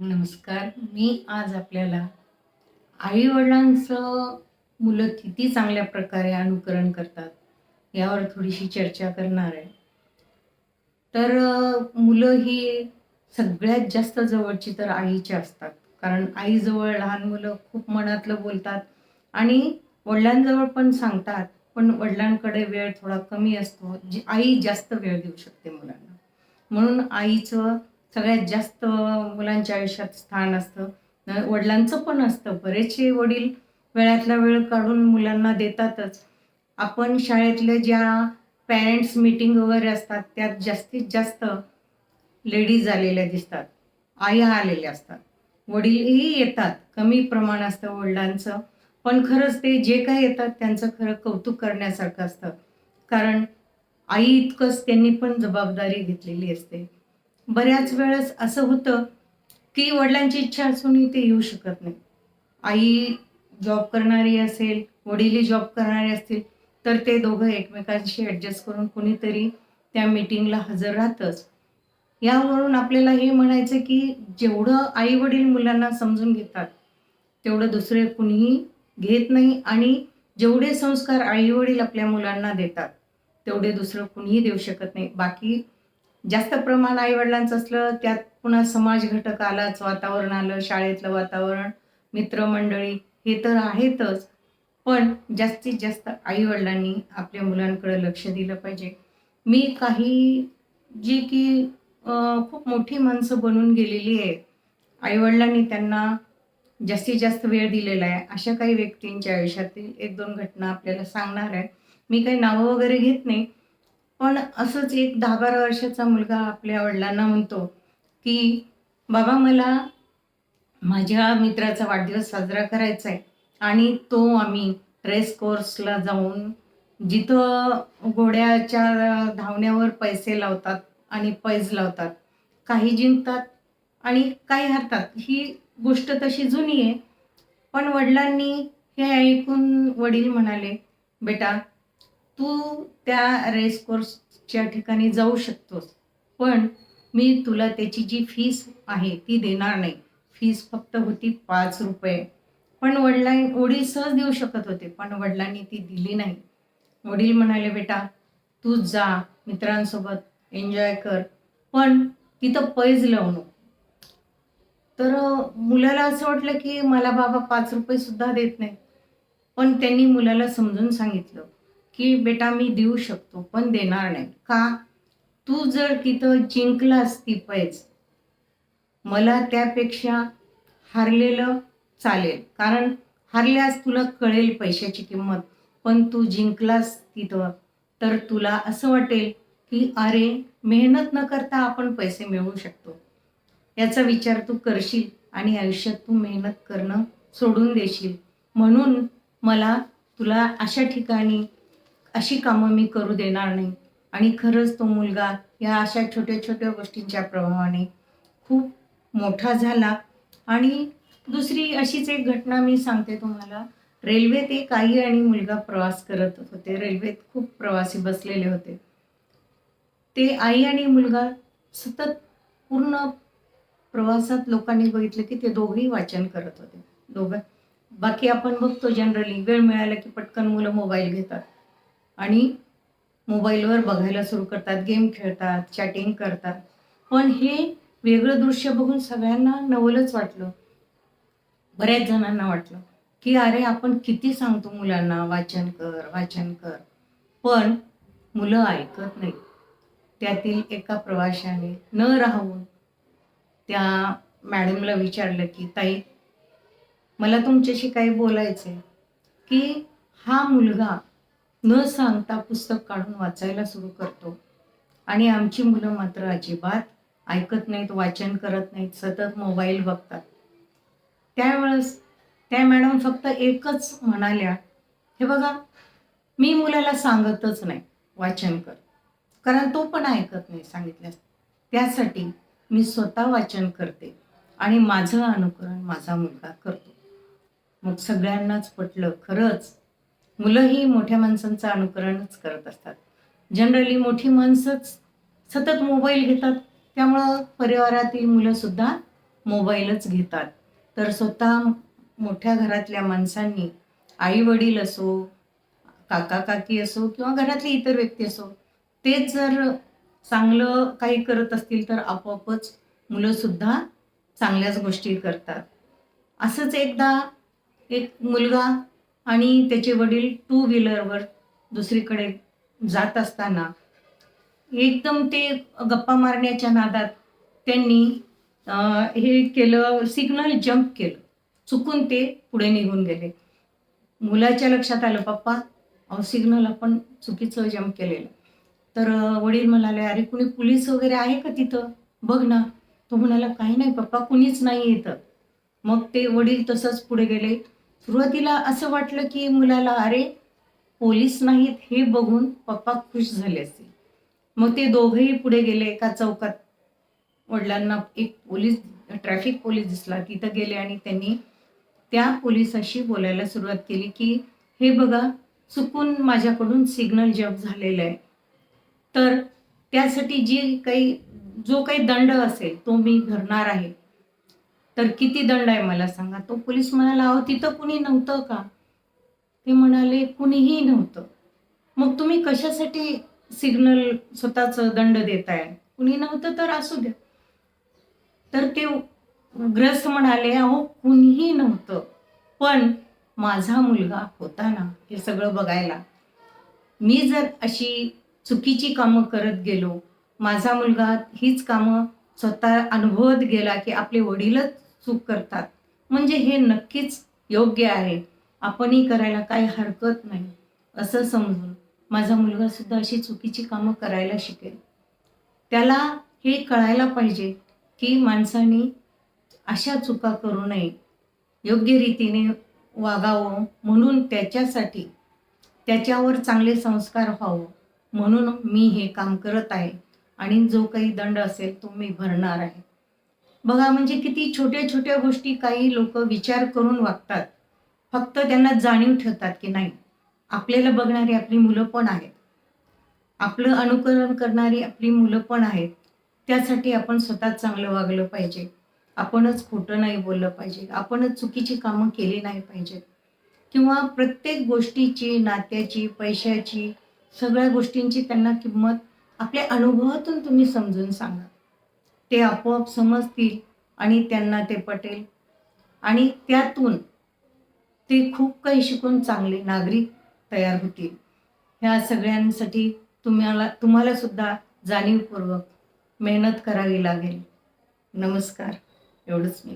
नमस्कार. मी आज आपल्याला आई-वडिलांचं मुलं किती चांगल्या प्रकारे अनुकरण करतात, यावर थोडीशी चर्चा करणार आहे. तर मुलं ही सगळ्यात जास्त जवळची तर आईची असतात. कारण आईजवळ लहान मुलं खूप मनातलं बोलतात आणि वडिलांजवळ पण सांगतात. पण वडिलांकडे वेळ थोडा कमी असतो. जी आई जास्त वेळ देऊ शकते मुलांना. म्हणून आईचं सगळ्यात जास्त मुलांच्या आयुष्यात स्थान असतं. वडिलांचं पण असतं. बरेचसे वडील वेळातला वेळ काढून मुलांना देतातच. आपण शाळेतल्या ज्या पॅरेंट्स मीटिंग वगैरे असतात, त्यात जास्तीत जास्त लेडीज आलेल्या दिसतात. आया आलेल्या असतात. वडीलही येतात. कमी प्रमाण असतं वडिलांचं. पण खरंच ते जे काही येतात त्यांचं खरं कौतुक करण्यासारखं असतं. कारण आई इतकंच त्यांनी पण जबाबदारी घेतलेली असते. बऱ्याच वेळेस असं होतं, की वडिलांची इच्छा असूनही ते येऊ शकत नाही. आई जॉब करणारी असेल, वडीलही जॉब करणारे असतील, तर ते दोघं एकमेकांशी ॲडजस्ट करून कुणीतरी त्या मीटिंगला हजर राहतंच. यावरून आपल्याला हे म्हणायचं, की जेवढं आई-वडील मुलांना समजून घेतात, तेवढं दुसरे कुणीही घेत नाही आणि जेवढे संस्कार आई-वडील आपल्या मुलांना देतात, तेवढे दुसरं कुणीही देऊ शकत नाही. बाकी जास्त प्रमाण आई-वडिलांचं असलं, त्यात पुन्हा समाज घटक आलाच, वातावरण आलं, शाळेतलं वातावरण, मित्रमंडळी हे तर आहेतच. पण जास्तीत जास्त आई-वडिलांनी आपल्या मुलांकडे लक्ष दिलं पाहिजे. मी काही जी की खूप मोठी माणसं बनून गेलेली आहेत. आई-वडिलांनी त्यांना जास्तीत जास्त वेळ दिलेला आहे. अशा काही व्यक्तींच्या आयुष्यातील 1-2 घटना आपल्याला सांगणार आहे. मी काही नावं वगैरे घेत नाही. पण असंच एक 10-12 वर्षाचा मुलगा आपल्या वडिलांना म्हणतो, की "बाबा मला माझ्या मित्राचा वाढदिवस साजरा करायचा आहे आणि तो आम्ही रेस कोर्सला जाऊन जिथं घोड्याच्या धावण्यावर पैसे लावतात आणि पैज लावतात. काही जिंकतात आणि काही हारतात. ही गोष्ट तशी जुनी आहे. पण वडिलांनी हे ऐकून वडील म्हणाले, "बेटा, तू त्या रेस कोर्सच्या ठिकाणी जाऊ शकतोस. पण मी तुला त्याची जी फीस आहे ती देणार नाही." फीस फक्त होती ₹5. पण वडील सहज देऊ शकत होते, पण वडिलांनी ती दिली नाही. वडील म्हणाले, "बेटा, तू जा मित्रांसोबत एन्जॉय कर, पण तिथं पैज लावू नको." तर मुलाला असं वाटलं, की मला बाबा ₹5 सुद्धा देत नाहीत. पण त्यांनी मुलाला समजून सांगितलं, की "बेटा मी देऊ शकतो, पण देणार नाही." का? तू जर तिथं जिंकलास ती पैज, मला त्यापेक्षा हारलेलं चालेल. कारण हारल्यास तुला कळेल पैशाची किंमत. पण तू जिंकलास तिथं, तर तुला असं वाटेल, की अरे, मेहनत न करता आपण पैसे मिळवू शकतो. याचा विचार तू करशील आणि आयुष्यात तू मेहनत करणं सोडून देशील. म्हणून मला तुला अशा ठिकाणी अशी कामं मी करू देणार नाही. आणि खरंच तो मुलगा या अशा छोट्या-छोट्या गोष्टींच्या प्रभावाने खूप मोठा झाला. आणि दुसरी अशीच एक घटना मी सांगते तुम्हाला. रेल्वेत एक आई आणि मुलगा प्रवास करत होते. रेल्वेत खूप प्रवासी बसलेले होते. ते आई आणि मुलगा सतत पूर्ण प्रवासात लोकांनी बघितलं, की ते दोघंही वाचन करत होते. दोघं बाकी आपण बघतो जनरली वेळ मिळाला, की पटकन मुलं मोबाईल घेतात आणि मोबाईलवर बघायला सुरू करतात, गेम खेळतात, चॅटिंग करतात. पण हे वेगळं दृश्य बघून सगळ्यांना नवलच वाटलं. बऱ्याच जणांना वाटलं, की अरे आपण किती सांगतो मुलांना वाचन कर, वाचन कर. पण मुलं ऐकत नाहीत. त्यातील एका प्रवाशाने न राहवून त्या मॅडमला विचारलं, की "ताई, मला तुमच्याशी काही बोलायचंय." की हा मुलगा न सांगता पुस्तक काढून वाचायला सुरू करतो आणि आमची मुलं मात्र अजिबात ऐकत नाहीत, वाचन करत नाहीत, सतत मोबाईल बघतात. त्यावेळेस त्या मॅडम फक्त एकच म्हणाल्या, "हे बघा, मी मुलाला सांगतच नाही वाचन कर. कारण तो पण ऐकत नाही सांगितल्यास. त्यासाठी मी स्वतः वाचन करते आणि माझं अनुकरण माझा मुलगा करतो." मग सगळ्यांनाच पटलं. खरंच मुलंही मोठ्या माणसांचं अनुकरणच करत असतात. जनरली मोठी माणसंच सतत मोबाईल घेतात. त्यामुळं परिवारातील मुलंसुद्धा मोबाईलच घेतात. तर स्वतः मोठ्या घरातल्या माणसांनी, आई वडील असो, काका काकी असो किंवा घरातली इतर व्यक्ती असो, तेच जर चांगलं काही करत असतील तर आपोआपच मुलंसुद्धा चांगल्याच गोष्टी करतात. असंच एकदा एक मुलगा आणि त्याचे वडील टू व्हीलरवर दुसरीकडे जात असताना एकदम ते गप्पा मारण्याच्या नादात त्यांनी अ, हे केलं, सिग्नल जंप केलं. चुकून ते पुढे निघून गेले. मुलाच्या लक्षात आलं, "पप्पा, अहो सिग्नल आपण चुकीचं जंप केलेलं." तर वडील म्हणाले, "अरे कुणी पोलीस वगैरे आहे का तिथं? बघ ना." तो म्हणाला, "काही नाही पप्पा, कुणीच नाही इथं." मग ते वडील तसंच पुढे गेले. सुरुवातीला असं वाटलं, की मुलाला, अरे पोलीस नाहीत हे बघून पप्पा खुश झाले असतील. मग ते दोघंही पुढे गेले एका चौकात. वडिलांना एक ट्रॅफिक पोलीस दिसला. तिथं गेले आणि त्यांनी त्या पोलिसाशी बोलायला सुरुवात केली, की "हे बघा, चुकून माझ्याकडून सिग्नल जंप झालेलं आहे. तर त्यासाठी जो काही दंड असेल तो मी भरणार आहे. तर किती दंड आहे मला सांगा?" तो पोलीस म्हणाला, "अहो तिथं कुणी नव्हतं का?" ते म्हणाले, "कुणीही नव्हतं." "मग तुम्ही कशासाठी सिग्नल स्वतःचं दंड देताय? कुणी नव्हतं तर असू द्या." तर ते ग्रस्त म्हणाले, "अहो कुणीही नव्हतं, पण माझा मुलगा होता ना हे सगळं बघायला. मी जर अशी चुकीची कामं करत गेलो, माझा मुलगा हीच कामं स्वतः अनुभवत गेला, की आपले वडीलच चूक करतात, म्हणजे हे नक्कीच योग्य आहे. आपणही करायला काही हरकत नाही." असं समजून माझा मुलगासुद्धा अशी चुकीची कामं करायला शिकेल. त्याला हे कळायला पाहिजे, की माणसाने अशा चुका करू नये. योग्य रीतीने वागावं म्हणून त्याच्यासाठी त्याच्यावर चांगले संस्कार व्हावं म्हणून मी हे काम करत आहे आणि जो काही दंड असेल तो मी भरणार आहे. बघा म्हणजे किती छोट्या-छोट्या गोष्टी काही लोकं विचार करून वागतात. फक्त त्यांना जाणीव ठेवतात, की नाही आपल्याला बघणारी आपली मुलं पण आहेत. आपलं अनुकरण करणारी आपली मुलं पण आहेत. त्यासाठी आपण स्वतः चांगलं वागलं पाहिजे. आपणच खोटं नाही बोललं पाहिजे. आपणच चुकीची कामं केली नाही पाहिजेत. किंवा प्रत्येक गोष्टीची, नात्याची, पैशाची, सगळ्या गोष्टींची त्यांना किंमत आपल्या अनुभवातून तुम्ही समजून सांगा. ते आपोआप समजतील आणि त्यांना ते पटेल आणि त्यातून ते खूप काही शिकून चांगले नागरिक तयार होतील. ह्या सगळ्यांसाठी तुम्हाला सुद्धा जाणीवपूर्वक मेहनत करावी लागेल. नमस्कार. एवढंच मी